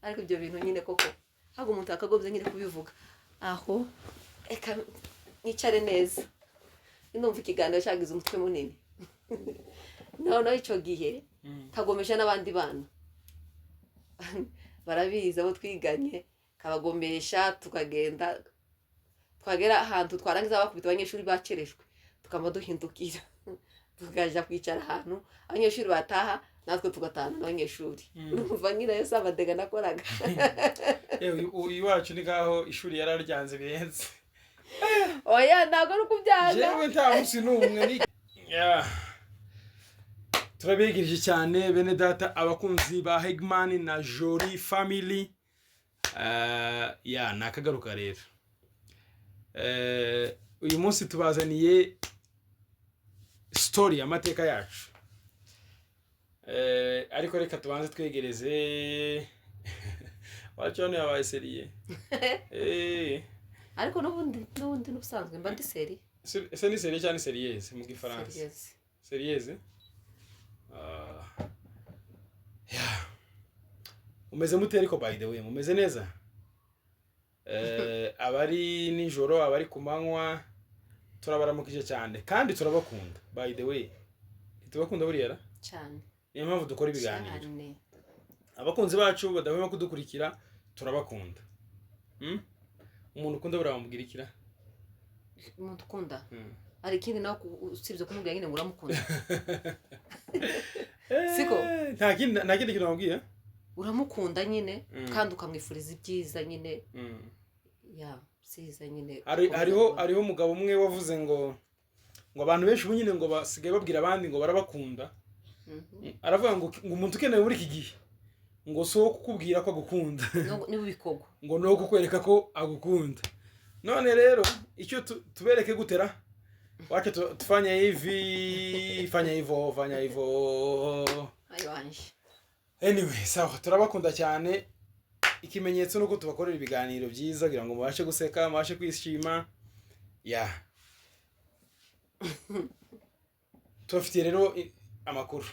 ariko ibyo bintu nyine koko hago umuntu akagombye nyine kubivuga aho eka nicare neza ndumva ikiganiro cyagize umutwe munini no icyo gihe kagomesha n'abandi bana barabiza abo twiganye kabagomesha tukagenda twagera ahantu twarangiza bakubita abanyeshuri bacereshwe tukamba duhindukira tukaja kwicara ahantu abanyeshuri bataha natwe tugatana n'abanyeshuri urumva nyine yo sabadega nakoraga uyu wacu ni gaho ishuri yararyanze birenze oya ntago ari kubyanga jewe nta munsi n'umwe ni turabigirije cyane bene data abakunzi ba Hegman na Jolie family nakagaruka rero uyu munsi tubazaniye story amateka yacu ariko reka tubanze twegereze wacone yabaye seriye ariko n'ubundi n'ubusanzwe mba ndi seri ese ni seriye cyane seriyeze mu gifaransa seriyeze umeze mute ariko by the way mumeze neza abari nijoro abari kumanywa turabaramukije cyane kandi turabakunda by the way tubakunda buriya cyane niyo mpamvu dukora ibiganiro abakunzi bacu badahwema kudukurikira turabakunda umuntu ukunda buramubwira ikira umuntu ukunda ari ikindi nawe usibye kumubwira nyine ngo uramukunda siko nta kindi kintu wabwiye uramukunda nyine kandi ukamwifuriza ibyiza nyine siza nyine hariho umugabo umwe wavuze ngo abantu benshi ubu nyine ngo basigaye babwira abandi ngo barabakunda aravuga ngo umuntu ukeneye muri iki gihe ngo so kukubwira ko agukunda niba ubikogo ngo no kukwereka ko agukunda none rero icyo tubereke gutera wacha tufanye hivi fanya hivyo ayanje anyway sawa turabakunda cyane ikimenyetso nuko tubakorera ibiganiro byiza kugira ngo mubashe guseka mubashe kwishima tufite rero amakuru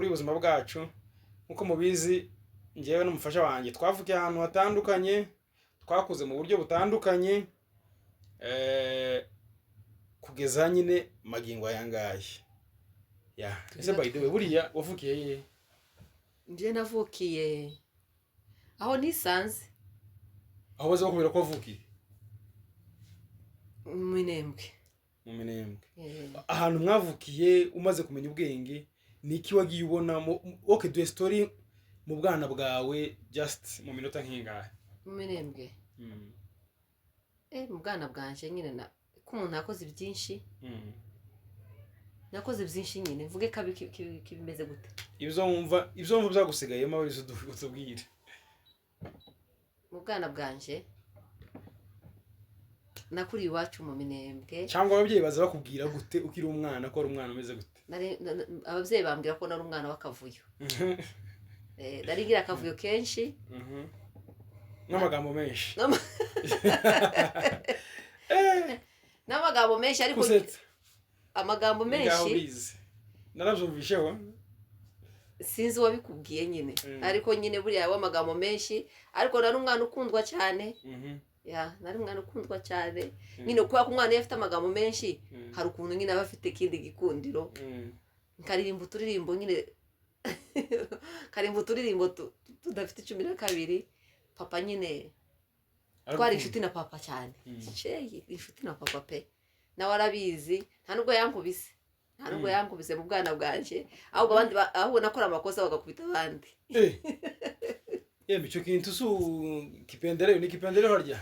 y'ubuzima bwacu nkuko mubizi ngewe n'umufasha wanjye twavukiye ahantu hatandukanye twakuze mu buryo butandukanye kugeza nyine magingo ayangaye ese by the way buriya wavukiye he nje navukiye aho nisanze aho baza bakubwira ko wavukiye mu Minembwe ahantu mwavukiye umaze kumenya ubwenge niki wagiye ubona okay do story mu bwana bwawe just mu minota nk'ingahe mu Minembwe mu bwana bwanje nyine ko umuntu yakoze byinshi nakoze byinshi nyine mvuge kabi kibimeze gute ibyo wumva byagusigayemo abizo dutubwire mu bwana bwanje nakuri iwacu mu Minembwe cyangwa ababyeyi baza bakubwira gute ukiri umwana ko ari umwana umeze gute ababyeyi bambwira ko nari umwana w'akavuyo narigira akavuyo kenshi n'amagambo menshi n'amagambo menshi ariko amagambo menshi narabyumvisheho sinzi wabikubwiye nyine ariko nyine buriya w'amagambo menshi ariko nari umwana ukundwa cyane nari umwana ukundwa cyane nyine kuba ko umwana afite amagambo menshi hari ukuntu nyine aba afite ikindi gikundiro nkaririmba uturirimbo nyine karimba uturirimbo tudafite 12 papa nyine twari inshuti na papa cyane inshuti na papa pe nawe arabizi nta nubwo yankubise mu bwana bwanje ahubwo abandi ahubwo nakora amakosa bagakubita abandi icyo kintu ni kipendereo harya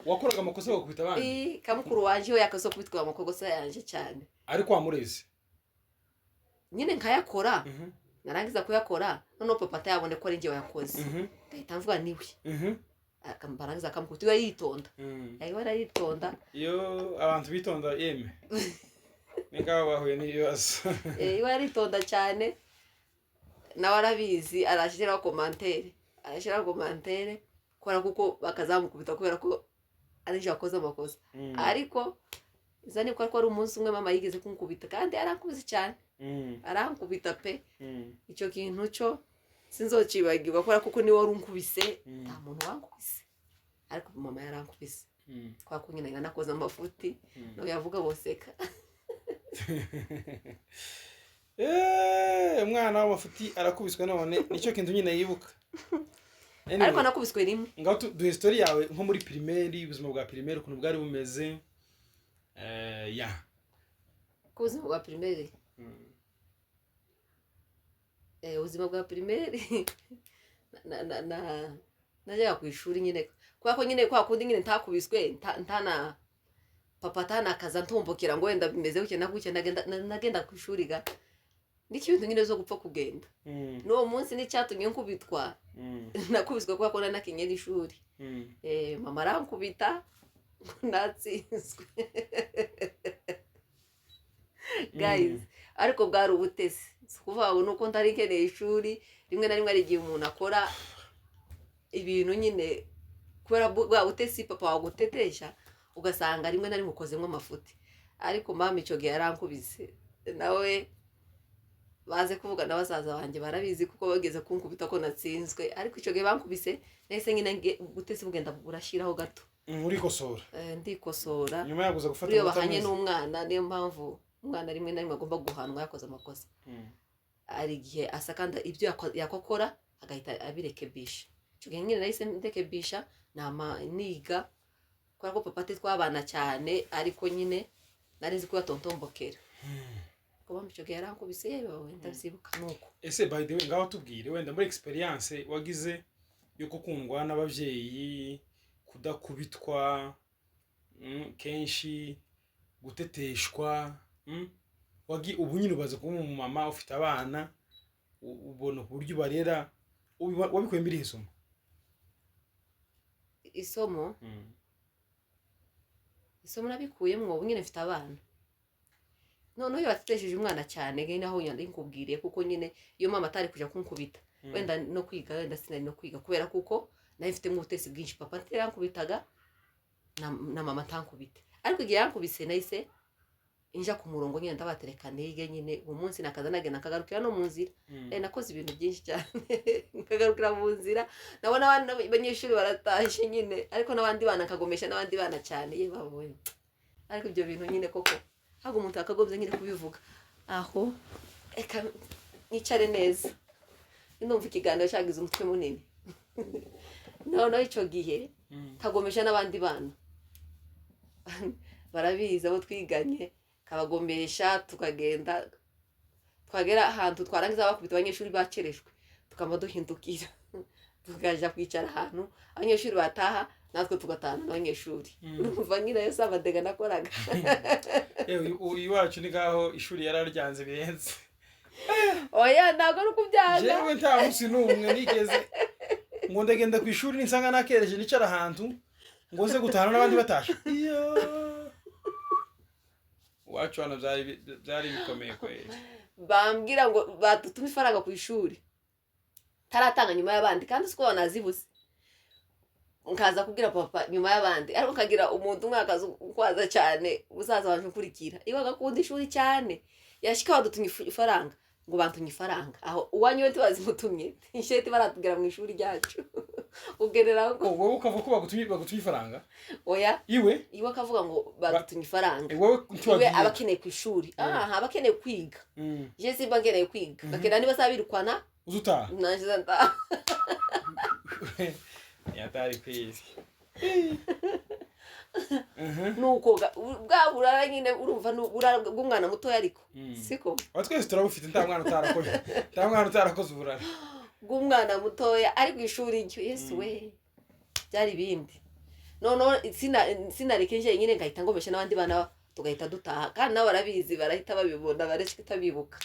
wakoraga amakosa bagakubita abandi kamukuru wanje we yakazo kubitwa amakosa yanje cyane ariko amureze nyine nkayakora narangiza kuyakora none papa atayabone ko ari nje wayakoze ndahita mvuga niwe akambarangiza akamukuti we yitonda yitonda iyo abantu bitonda yeme nikaho bahuye n'ibibazo we yitonda cyane nawe arabizi arashiraho commentaire kora kuko bakazamukubita kubera ko ari nje wakoze amakosa ariko zani ko ari umunsi umwe mama yigeze kunkubita kandi arankubise cyane arankubita pe icyo kintu cyo sinzocibagirwa kubera kuko ni wari unkubise nta muntu wankubise ariko mama yarankubise kwa kunyina nakoze amafuti no yavuga boseka umwana w'amafuti arakubiswe none nicyo kintu nyine yibuka ariko nakubiswe rimwe ngaho duhe story yawe nko muri primaire ubuzima bwa primaire ukuntu bwari bumeze ya ubuzima bwa primaire ubuzima bwa primaire najya ku ishuri nyine kwa ko nyine kwa kundi nyine ntakubiswe ntana papa tanakaza ntumbukira ngo wenda bimeze gutya nagutya nagenda ku ishuri ga n'ikibintu nyine zo gupfa kugenda n'uwo munsi n'icyatumye nkubitwa nakubiswe kwa ko nanakinye n'ishuri mama arankubita natsinzwe guys ariko bwari ubutesi kuvuga ngo nuko ntari nkeneye ishuri rimwe na rimwe ari igihe umuntu akora ibintu nyine kubera bwa butesi papa wagutetesha ugasanga rimwe na rimwe ukozemo amafuti ariko mama icyo gihe yarankubise nawe baze kuvuga na basaza banjye barabizi kuko bageze kunkubita ko natsinzwe ariko icyo gihe bankubise nahise nyine butesi bugenda burashiraho gato urikosora ndikosora nyuma yaguza gufata iyo bahanye n'umwana niyo mpamvu umwana rimwe na rimwe agomba guhanwa yakoze amakosa ari igihe asakanda ibyo yakokora agahita abirekebisha icyo gihe nyine nahise ndekebisha niga kubera ko papa twabana cyane ariko nyine narizi ko yatontombokera kuba icyo gihe yarankubise wenda byibuka nuko ese by the way ngaho tubwire wenda muri experience wagize yo gukundwa n'abavyeyi kudakubitwa kenshi guteteshwa ubu nyine ubaze kuba umumama ufite abana ubona uburyo barera wabikuye muri isomo nabikuyemo ubu nyine mfite abana noneho iyo watetesheje umwana cyane nge naho nyandi nkubwiriye kuko nyine iyo mama atari kuja kunkubita wenda no kwiga wenda sinari no kwiga kubera kuko nayo mfite ubutesi bwinshi papa ntirankubitaga na mama tankubite ariko igihe yankubise nahise inja ku murongo nyine ndabatereka nige nyine uwo munsi nakaza nagenda nkagarukira no mu nzira nakoze ibintu byinshi cyane nkagarukira mu nzira nabona abanyeshuri baratashe nyine ariko n'abandi bana nkagomesha n'abandi bana cyane ye babonye ariko ibyo bintu nyine koko hago umuntu akagobye nyine kubivuga aho eka nicare neza ndumva ikiganiro cyagize umutwe munini noneho icyo gihe nkagomesha n'abandi bana barabizi abo twiganye kabagomesha tukagenda twagera ahantu twarangiza bakubita abanyeshuri bacereshwe tukaba duhindukira tukaja kwicara ahantu abanyeshuri bataha natwe tugatana n'abanyeshuri urumva nyine yose amadega nakoraga uyu wacu ni ngaho ishuri yararyanze birenze oya ntabwo ari ukubyanga jewe nta munsi n'umwe nigeze ngo ndagenda ku ishuri nisanga nakereje nicara ahantu ngo nze gutahana n'abandi batashe wacu hano byari bikomeye kweli bambwira ngo badutuma ifaranga ku ishuri taratanga nyuma y'abandi kandi siko banazibuze nkaza kubwira papa nyuma y'abandi ariko kagira umuntu umwe akaza cyane ubusaza wanje ukurikira iwe agakunda ishuri cyane yashika badutumye ifaranga ngo bantumye ifaranga aho uwanyu we tubazimutumye isheti baratugera mu ishuri ryacu ugerera ngo wowe ukavuga ko bagutumye ifaranga oya iwe akavuga ngo badutumye ifaranga iwe abakeneye ku ishuri abakeneye kwiga je simba nkeneye kwiga bakena niba sabirukwana uzuta nanjiza nta yatari kwisi nuko bwa burara nyine urumva burara bw'umwana muto ariko siko twese turabufite nta mwana utarakoze uburara bw'umwana mutoya ari ku ishuri ryo Yesu we byari bindi sinareke nje nyine ngahita ngomesha n'abandi bana tugahita dutaha kandi nabo barabizi barahita babibona barashita bibuka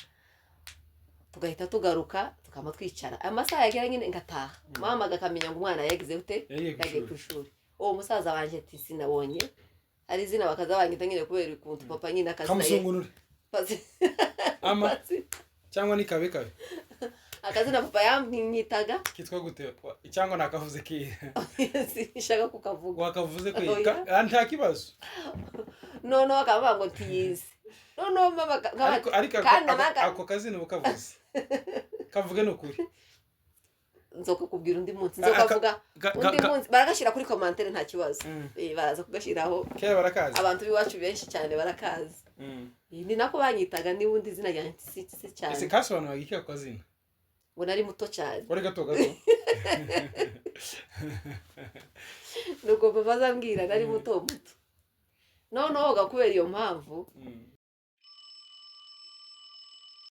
tugahita tugaruka tukama twicara amasaha yagera nyine ngataha mama agakamenya ngo umwana yagize ute yagiye ku ishuri uwo musaza wanje ati sinabonye ari izina bakaza banyita nyine kubera ukuntu papa nyine akazi kamusungunure ama cyangwa ni kabe akazina papa yamwitaga kitwa gute cyangwa nakavuze ki sinshaka kukavuga wakavuze ko nta kibazo no akavuga ngo tiyizi no mama ariko ako kazina bukavuze kavuge n'ukuri nzokakubwira undi munsi nzokavuga undi munsi baragashyira kuri commentaire nta kibazo baraza kugashyiraho kera barakazi abantu b'iwacu benshi cyane barakazi ni nako banyitaga n'ubundi izina ryanjye si cyane ese kasobanura iki ako zina ngo nari muto cyane wari gato gato nuko baba bazambwira nari muto noneho kubera iyo mpamvu